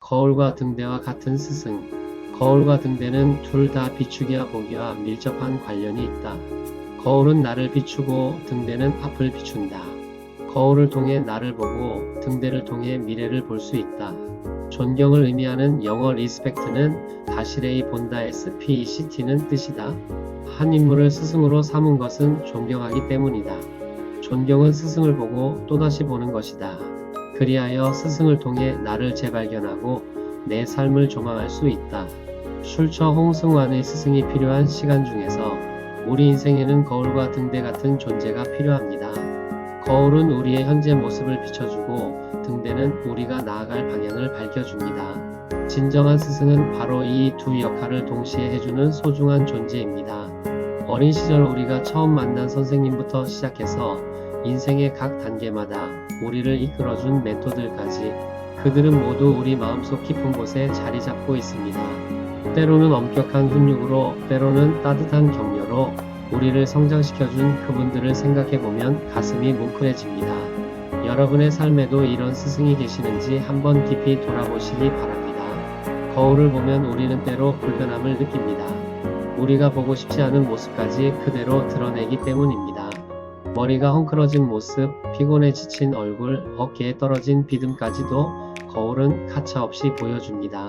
거울과 등대와 같은 스승. 거울과 등대는 둘 다 비추기와 보기와 밀접한 관련이 있다. 거울은 나를 비추고 등대는 앞을 비춘다. 거울을 통해 나를 보고 등대를 통해 미래를 볼 수 있다. 존경을 의미하는 영어 리스펙트는 다시레이 본다 SPECT는 뜻이다. 한 인물을 스승으로 삼은 것은 존경하기 때문이다. 존경은 스승을 보고 또다시 보는 것이다. 그리하여 스승을 통해 나를 재발견하고 내 삶을 조망할 수 있다. 슐처 홍승환의 스승이 필요한 시간 중에서 우리 인생에는 거울과 등대 같은 존재가 필요합니다. 거울은 우리의 현재 모습을 비춰주고 등대는 우리가 나아갈 방향을 밝혀줍니다. 진정한 스승은 바로 이 두 역할을 동시에 해주는 소중한 존재입니다. 어린 시절 우리가 처음 만난 선생님부터 시작해서 인생의 각 단계마다 우리를 이끌어준 멘토들까지 그들은 모두 우리 마음속 깊은 곳에 자리 잡고 있습니다. 때로는 엄격한 훈육으로, 때로는 따뜻한 격려로 우리를 성장시켜준 그분들을 생각해보면 가슴이 뭉클해집니다. 여러분의 삶에도 이런 스승이 계시는지 한번 깊이 돌아보시기 바랍니다. 거울을 보면 우리는 때로 불편함을 느낍니다. 우리가 보고 싶지 않은 모습까지 그대로 드러내기 때문입니다. 머리가 헝클어진 모습, 피곤해 지친 얼굴, 어깨에 떨어진 비듬까지도 거울은 가차없이 보여줍니다.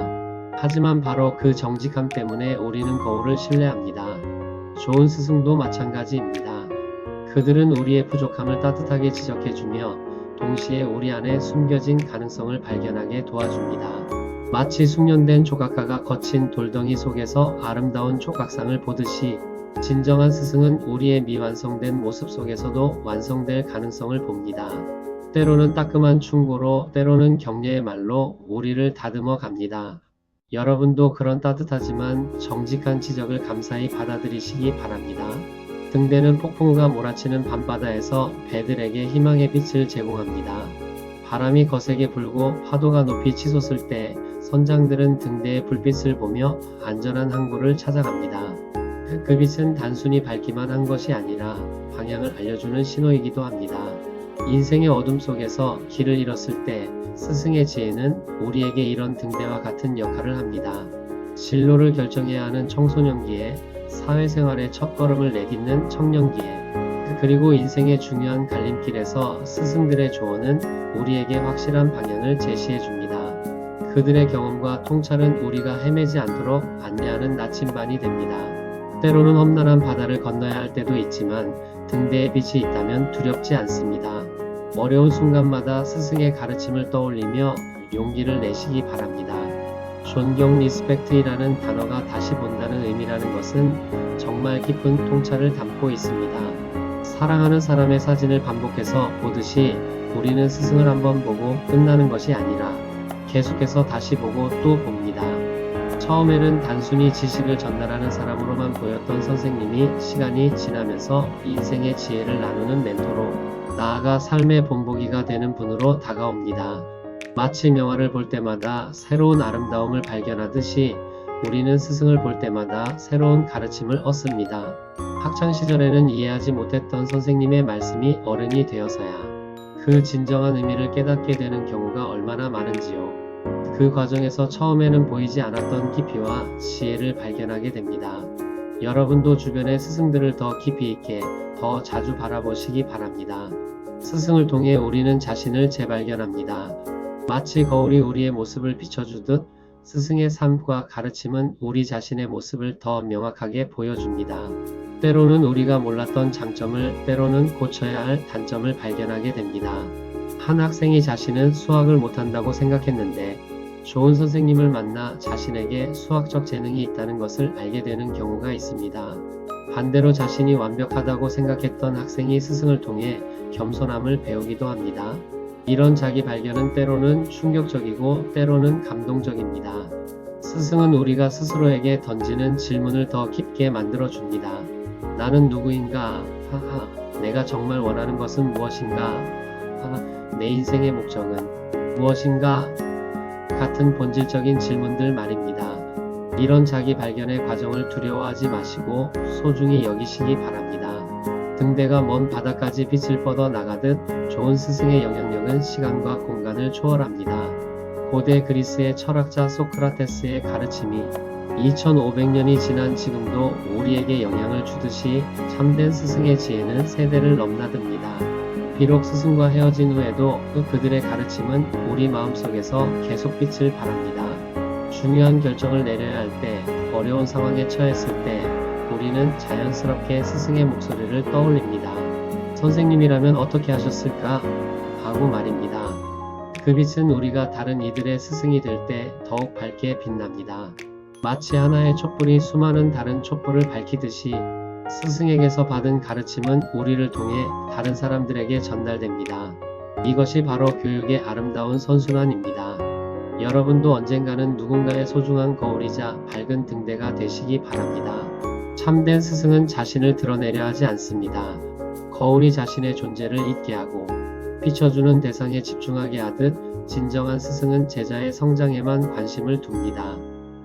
하지만 바로 그 정직함 때문에 우리는 거울을 신뢰합니다. 좋은 스승도 마찬가지입니다. 그들은 우리의 부족함을 따뜻하게 지적해주며 동시에 우리 안에 숨겨진 가능성을 발견하게 도와줍니다. 마치 숙련된 조각가가 거친 돌덩이 속에서 아름다운 조각상을 보듯이 진정한 스승은 우리의 미완성된 모습 속에서도 완성될 가능성을 봅니다. 때로는 따끔한 충고로, 때로는 격려의 말로 우리를 다듬어 갑니다. 여러분도 그런 따뜻하지만 정직한 지적을 감사히 받아들이시기 바랍니다. 등대는 폭풍우가 몰아치는 밤바다에서 배들에게 희망의 빛을 제공합니다. 바람이 거세게 불고 파도가 높이 치솟을 때 선장들은 등대의 불빛을 보며 안전한 항구를 찾아갑니다. 그 빛은 단순히 밝기만 한 것이 아니라 방향을 알려주는 신호이기도 합니다. 인생의 어둠 속에서 길을 잃었을 때 스승의 지혜는 우리에게 이런 등대와 같은 역할을 합니다. 진로를 결정해야 하는 청소년기에, 사회생활의 첫걸음을 내딛는 청년기에, 그리고 인생의 중요한 갈림길에서 스승들의 조언은 우리에게 확실한 방향을 제시해 줍니다. 그들의 경험과 통찰은 우리가 헤매지 않도록 안내하는 나침반이 됩니다. 때로는 험난한 바다를 건너야 할 때도 있지만 등대에 빛이 있다면 두렵지 않습니다. 어려운 순간마다 스승의 가르침을 떠올리며 용기를 내시기 바랍니다. 존경 리스펙트이라는 단어가 다시 본다는 의미라는 것은 정말 깊은 통찰을 담고 있습니다. 사랑하는 사람의 사진을 반복해서 보듯이 우리는 스승을 한번 보고 끝나는 것이 아니라 계속해서 다시 보고 또 봅니다. 처음에는 단순히 지식을 전달하는 사람으로만 보였던 선생님이 시간이 지나면서 인생의 지혜를 나누는 멘토로, 나아가 삶의 본보기가 되는 분으로 다가옵니다. 마치 명화를 볼 때마다 새로운 아름다움을 발견하듯이 우리는 스승을 볼 때마다 새로운 가르침을 얻습니다. 학창시절에는 이해하지 못했던 선생님의 말씀이 어른이 되어서야 그 진정한 의미를 깨닫게 되는 경우가 얼마나 많은지요. 그 과정에서 처음에는 보이지 않았던 깊이와 지혜를 발견하게 됩니다. 여러분도 주변의 스승들을 더 깊이 있게, 더 자주 바라보시기 바랍니다. 스승을 통해 우리는 자신을 재발견합니다. 마치 거울이 우리의 모습을 비춰주듯 스승의 삶과 가르침은 우리 자신의 모습을 더 명확하게 보여줍니다. 때로는 우리가 몰랐던 장점을, 때로는 고쳐야 할 단점을 발견하게 됩니다. 한 학생이 자신은 수학을 못한다고 생각했는데 좋은 선생님을 만나 자신에게 수학적 재능이 있다는 것을 알게 되는 경우가 있습니다. 반대로 자신이 완벽하다고 생각했던 학생이 스승을 통해 겸손함을 배우기도 합니다. 이런 자기 발견은 때로는 충격적이고 때로는 감동적입니다. 스승은 우리가 스스로에게 던지는 질문을 더 깊게 만들어줍니다. 나는 누구인가? 하하. 내가 정말 원하는 것은 무엇인가? 하하. 내 인생의 목적은 무엇인가? 같은 본질적인 질문들 말입니다. 이런 자기 발견의 과정을 두려워하지 마시고 소중히 여기시기 바랍니다. 등대가 먼 바다까지 빛을 뻗어 나가듯 좋은 스승의 영향력은 시간과 공간을 초월합니다. 고대 그리스의 철학자 소크라테스의 가르침이 2500년이 지난 지금도 우리에게 영향을 주듯이 참된 스승의 지혜는 세대를 넘나듭니다. 비록 스승과 헤어진 후에도 그들의 가르침은 우리 마음속에서 계속 빛을 발합니다. 중요한 결정을 내려야 할 때, 어려운 상황에 처했을 때 우리는 자연스럽게 스승의 목소리를 떠올립니다. 선생님이라면 어떻게 하셨을까? 하고 말입니다. 그 빛은 우리가 다른 이들의 스승이 될 때 더욱 밝게 빛납니다. 마치 하나의 촛불이 수많은 다른 촛불을 밝히듯이 스승에게서 받은 가르침은 우리를 통해 다른 사람들에게 전달됩니다. 이것이 바로 교육의 아름다운 선순환입니다. 여러분도 언젠가는 누군가의 소중한 거울이자 밝은 등대가 되시기 바랍니다. 참된 스승은 자신을 드러내려 하지 않습니다. 거울이 자신의 존재를 잊게 하고 비춰주는 대상에 집중하게 하듯 진정한 스승은 제자의 성장에만 관심을 둡니다.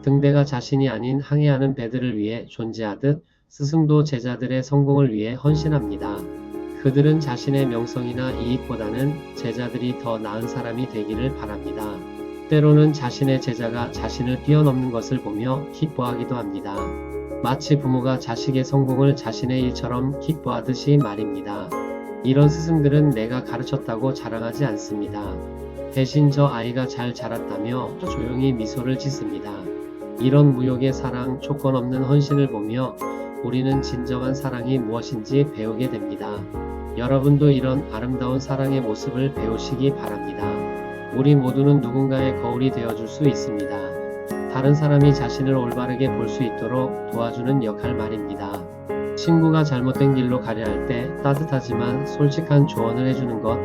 등대가 자신이 아닌 항해하는 배들을 위해 존재하듯 스승도 제자들의 성공을 위해 헌신합니다. 그들은 자신의 명성이나 이익보다는 제자들이 더 나은 사람이 되기를 바랍니다. 때로는 자신의 제자가 자신을 뛰어넘는 것을 보며 기뻐하기도 합니다. 마치 부모가 자식의 성공을 자신의 일처럼 기뻐하듯이 말입니다. 이런 스승들은 내가 가르쳤다고 자랑하지 않습니다. 대신 저 아이가 잘 자랐다며 조용히 미소를 짓습니다. 이런 무욕의 사랑, 조건 없는 헌신을 보며 우리는 진정한 사랑이 무엇인지 배우게 됩니다. 여러분도 이런 아름다운 사랑의 모습을 배우시기 바랍니다. 우리 모두는 누군가의 거울이 되어줄 수 있습니다. 다른 사람이 자신을 올바르게 볼 수 있도록 도와주는 역할 말입니다. 친구가 잘못된 길로 가려 할 때 따뜻하지만 솔직한 조언을 해주는 것,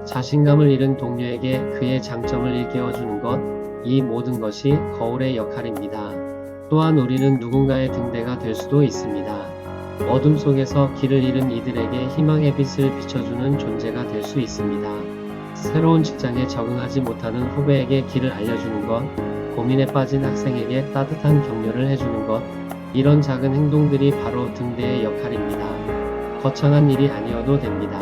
자신감을 잃은 동료에게 그의 장점을 일깨워주는 것, 이 모든 것이 거울의 역할입니다. 또한 우리는 누군가의 등대가 될 수도 있습니다. 어둠 속에서 길을 잃은 이들에게 희망의 빛을 비춰주는 존재가 될 수 있습니다. 새로운 직장에 적응하지 못하는 후배에게 길을 알려주는 것, 고민에 빠진 학생에게 따뜻한 격려를 해주는 것, 이런 작은 행동들이 바로 등대의 역할입니다. 거창한 일이 아니어도 됩니다.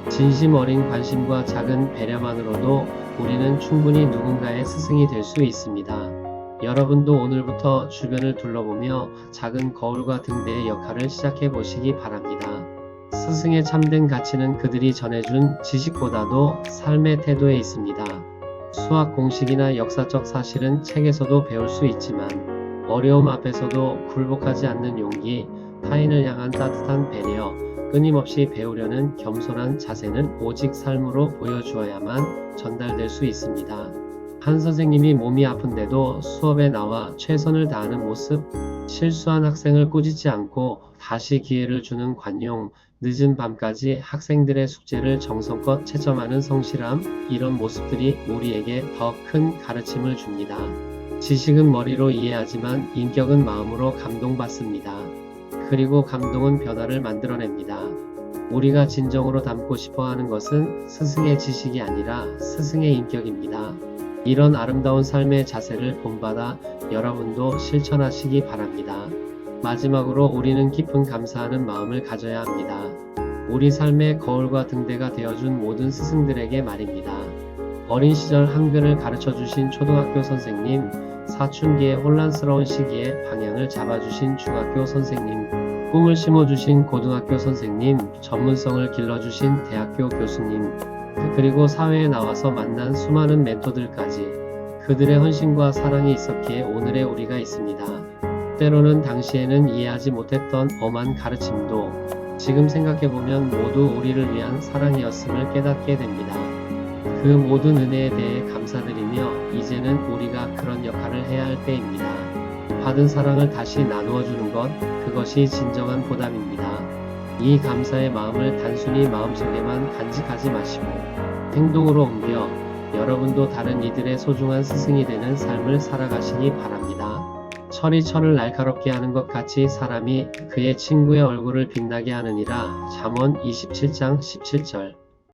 진심 어린 관심과 작은 배려만으로도 우리는 충분히 누군가의 스승이 될 수 있습니다. 여러분도 오늘부터 주변을 둘러보며 작은 거울과 등대의 역할을 시작해 보시기 바랍니다. 스승의 참된 가치는 그들이 전해준 지식보다도 삶의 태도에 있습니다. 수학 공식이나 역사적 사실은 책에서도 배울 수 있지만 어려움 앞에서도 굴복하지 않는 용기, 타인을 향한 따뜻한 배려, 끊임없이 배우려는 겸손한 자세는 오직 삶으로 보여주어야만 전달될 수 있습니다. 한 선생님이 몸이 아픈데도 수업에 나와 최선을 다하는 모습, 실수한 학생을 꾸짖지 않고 다시 기회를 주는 관용, 늦은 밤까지 학생들의 숙제를 정성껏 채점하는 성실함, 이런 모습들이 우리에게 더 큰 가르침을 줍니다. 지식은 머리로 이해하지만 인격은 마음으로 감동받습니다. 그리고 감동은 변화를 만들어냅니다. 우리가 진정으로 담고 싶어 하는 것은 스승의 지식이 아니라 스승의 인격입니다. 이런 아름다운 삶의 자세를 본받아 여러분도 실천하시기 바랍니다. 마지막으로 우리는 깊은 감사하는 마음을 가져야 합니다. 우리 삶의 거울과 등대가 되어준 모든 스승들에게 말입니다. 어린 시절 한글을 가르쳐주신 초등학교 선생님, 사춘기의 혼란스러운 시기에 방향을 잡아주신 중학교 선생님, 꿈을 심어주신 고등학교 선생님, 전문성을 길러주신 대학교 교수님, 그리고 사회에 나와서 만난 수많은 멘토들까지 그들의 헌신과 사랑이 있었기에 오늘의 우리가 있습니다. 때로는 당시에는 이해하지 못했던 엄한 가르침도 지금 생각해보면 모두 우리를 위한 사랑이었음을 깨닫게 됩니다. 그 모든 은혜에 대해 감사드리며 이제는 우리가 그런 역할을 해야 할 때입니다. 받은 사랑을 다시 나누어주는 것, 그것이 진정한 보답입니다. 이 감사의 마음을 단순히 마음속에만 간직하지 마시고 행동으로 옮겨 여러분도 다른 이들의 소중한 스승이 되는 삶을 살아가시기 바랍니다. 철이 철을 날카롭게 하는 것 같이 사람이 그의 친구의 얼굴을 빛나게 하느니라. 잠언 27장 17절.